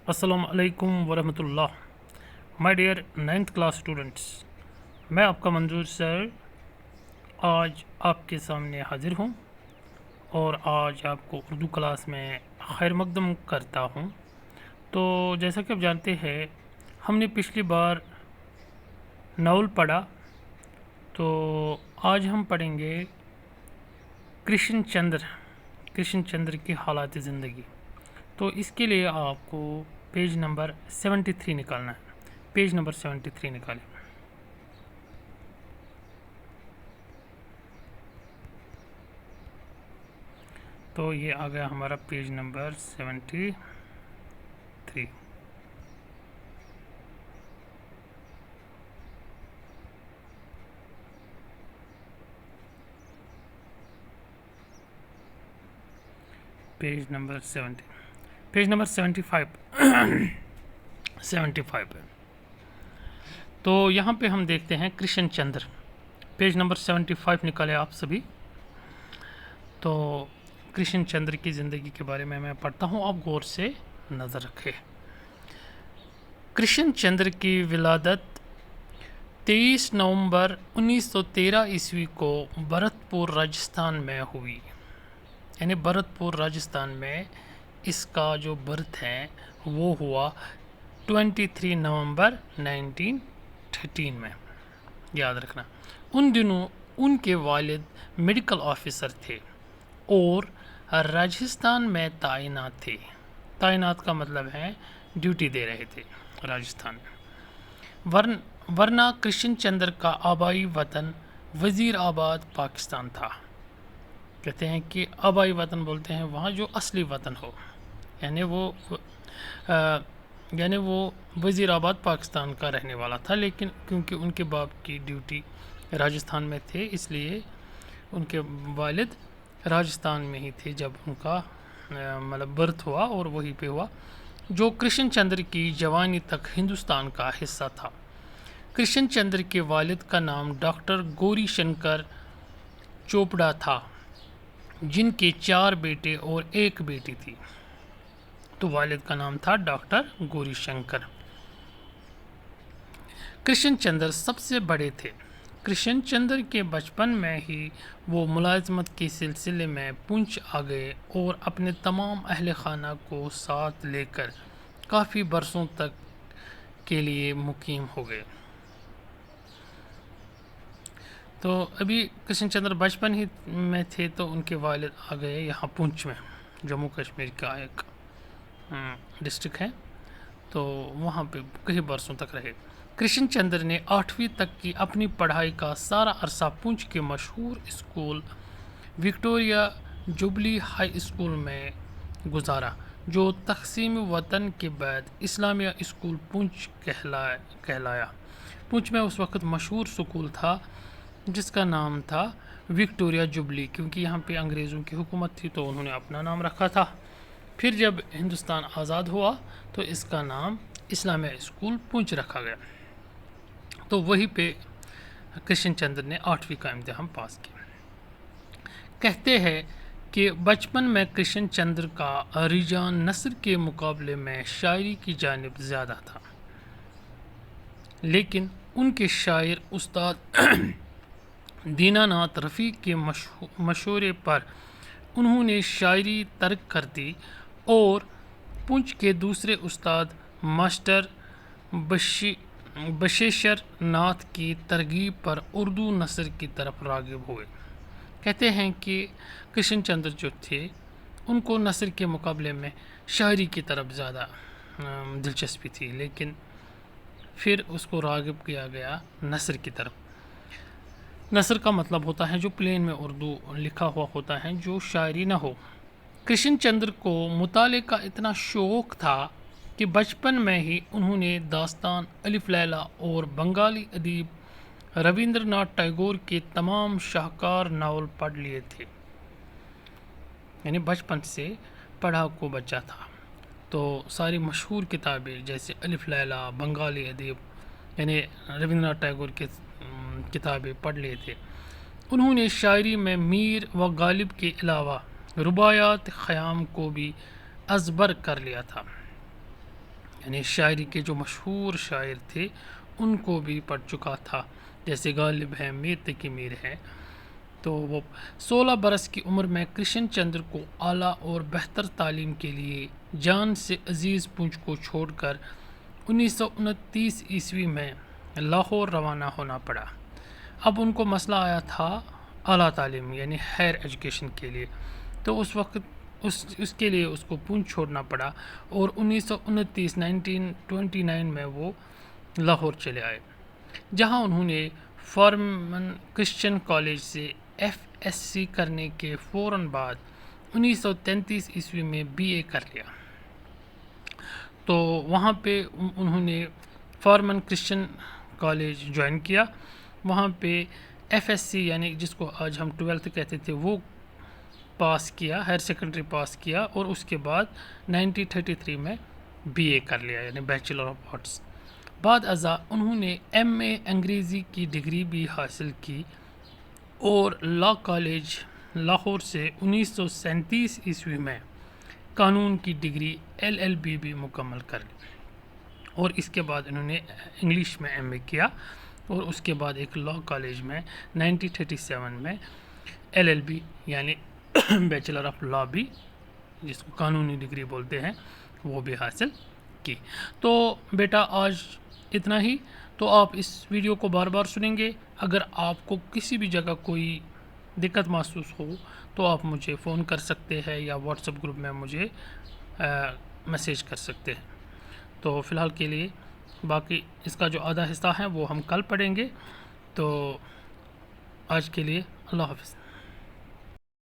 अस्सलाम वालेकुम वरहमतुल्लाह my dear 9th class students. मैं आपका मंजूर सर आज आपके सामने हाज़िर हूँ और आज आपको उर्दू क्लास में खैर मकदम करता हूँ। तो जैसा कि आप जानते हैं हमने पिछली बार नावल पढ़ा, तो आज हम पढ़ेंगे कृष्ण चंद्र की हालात ज़िंदगी। तो इसके लिए आपको पेज नंबर 73 निकालना है। पेज नंबर 73 निकालें। तो ये आ गया हमारा page number 73। Page number 70, page number 75 75 है। तो यहाँ पे हम देखते हैं कृष्ण चंद्र। पेज नंबर 75 निकाले आप सभी। तो कृष्ण चंद्र की ज़िंदगी के बारे में मैं पढ़ता हूँ, आप गौर से नज़र रखें। कृष्ण चंद्र की विलादत 23 नवंबर 1913 ईस्वी को भरतपुर राजस्थान में हुई। यानी भरतपुर राजस्थान में इसका जो बर्थ है वो हुआ 23 नवंबर 1913 में। याद रखना, उन दिनों उनके वालिद मेडिकल ऑफिसर थे और राजस्थान में तैनात थे। तैनात का मतलब है ड्यूटी दे रहे थे राजस्थान में। वरना कृष्ण चंद्र का आबाई वतन वज़ीराबाद पाकिस्तान था। कहते हैं कि आबाई वतन बोलते हैं वहाँ जो असली वतन हो, यानी वो वज़ीराबाद पाकिस्तान का रहने वाला था। लेकिन क्योंकि उनके बाप की ड्यूटी राजस्थान में थे, इसलिए उनके वालिद राजस्थान में ही थे जब उनका मतलब बर्थ हुआ और वहीं पे हुआ, जो कृष्ण चंद्र की जवानी तक हिंदुस्तान का हिस्सा था। कृष्ण चंद्र के वालिद का नाम डॉक्टर गौरी शंकर चोपड़ा था, जिनके 4 बेटे और 1 बेटी थी। तो वालिद का नाम था डॉक्टर गौरी शंकर। कृष्ण चंद्र सबसे बड़े थे। कृष्ण चंद्र के बचपन में ही वो मुलाजमत के सिलसिले में पुंछ आ गए और अपने तमाम अहल खाना को साथ लेकर काफ़ी बरसों तक के लिए मुकीम हो गए। तो अभी कृष्ण चंद्र बचपन ही में थे तो उनके वालिद आ गए यहाँ पुंछ में, जम्मू कश्मीर का एक डिस्ट्रिक्ट है, तो वहाँ पे कई बरसों तक रहे। कृष्ण चंद्र ने 8वीं तक की अपनी पढ़ाई का सारा अरसा पुंछ के मशहूर school Victoria jubilee high school में गुजारा, जो तकसीम वतन के बाद इस्लामिया स्कूल पुंछ कहलाया। पुंछ में उस वक्त मशहूर स्कूल था जिसका नाम था विक्टोरिया जुबली, क्योंकि यहाँ पे अंग्रेज़ों की हुकूमत थी तो उन्होंने अपना नाम रखा था। फिर जब हिंदुस्तान आज़ाद हुआ तो इसका नाम इस्लामिया स्कूल पुंछ रखा गया। तो वहीं पे कृष्ण चंद्र ने 8वीं का इम्तिहान पास किया। कहते हैं कि बचपन में कृष्ण चंद्र का रुझान नस्र के मुकाबले में शायरी की जानिब ज़्यादा था, लेकिन उनके शायर उस्ताद दीनानाथ रफ़ी के मशवरे पर उन्होंने शायरी तर्क कर दी और पुंछ के दूसरे उस्ताद मास्टर बशेश्वर नाथ की तरगीब पर उर्दू नस्र की तरफ राग़िब हुए। कहते हैं कि कृष्ण चंद्र जो थे उनको नस्र के मुकाबले में शायरी की तरफ ज़्यादा दिलचस्पी थी, लेकिन फिर उसको राग़िब किया गया नस्र की तरफ। नस्र का मतलब होता है जो प्लेन में उर्दू लिखा हुआ होता है, जो शायरी ना हो। कृष्ण चंद्र को मुताले का इतना शौक़ था कि बचपन में ही उन्होंने दास्तान अलिफ लैला और बंगाली अदीब रविंद्रनाथ टैगोर के तमाम शाहकार नावल पढ़ लिए थे। यानी बचपन से पढ़ा को बच्चा था, तो सारी मशहूर किताबें जैसे अलिफ लैला, बंगाली अदीब यानी रविंद्रनाथ टैगोर के किताबें पढ़ लिए थे। उन्होंने शायरी में मीर व गालिब के अलावा रुबायात ख़याम को भी अज़बर कर लिया था। یعنی شاعری کے جو مشہور شاعر تھے ان کو بھی پڑھ چکا تھا، جیسے غالب ہے، میر تقی میر ہے۔ تو وہ 16 برس کی عمر میں کرشن چندر کو اعلیٰ اور بہتر تعلیم کے لیے جان سے عزیز پونچھ کو چھوڑ کر 1929 عیسوی میں لاہور روانہ ہونا پڑا۔ اب ان کو مسئلہ آیا تھا اعلیٰ تعلیم یعنی ہائر ایجوکیشن کے لیے، تو اس وقت اس کے لیے اس کو پونچھ چھوڑنا پڑا، اور 1929 میں وہ لاہور چلے آئے، جہاں انہوں نے فارمن کرسچن کالج سے FSc کرنے کے فوراً بعد 1933 عیسوی میں BA کر لیا۔ تو وہاں پہ انہوں نے فارمن کرسچن کالج جوائن کیا، وہاں پہ FSc یعنی جس کو آج ہم 12th کہتے تھے وہ پاس کیا، ہائر سیکنڈری پاس کیا، اور اس کے بعد 1933 میں BA کر لیا یعنی بیچلر آف آرٹس۔ بعد ازاں انہوں نے MA انگریزی کی ڈگری بھی حاصل کی، اور لا کالج لاہور سے 1937 عیسوی میں قانون کی ڈگری LLB بھی مکمل کر لی، اور اس کے بعد انہوں نے انگلش میں MA کیا، اور اس کے بعد ایک لا کالج میں 1937 میں LLB یعنی بیچلر آف لا بھی، جس کو قانونی ڈگری بولتے ہیں، وہ بھی حاصل کی۔ تو بیٹا آج اتنا ہی، تو آپ اس ویڈیو کو بار بار سنیں گے۔ اگر آپ کو کسی بھی جگہ کوئی دقت محسوس ہو تو آپ مجھے فون کر سکتے ہیں یا واٹس ایپ گروپ میں مجھے میسیج کر سکتے ہیں۔ تو فی الحال کے لیے باقی اس کا جو آدھا حصہ ہے وہ ہم کل پڑھیں گے۔ تو آج کے لیے اللہ حافظ۔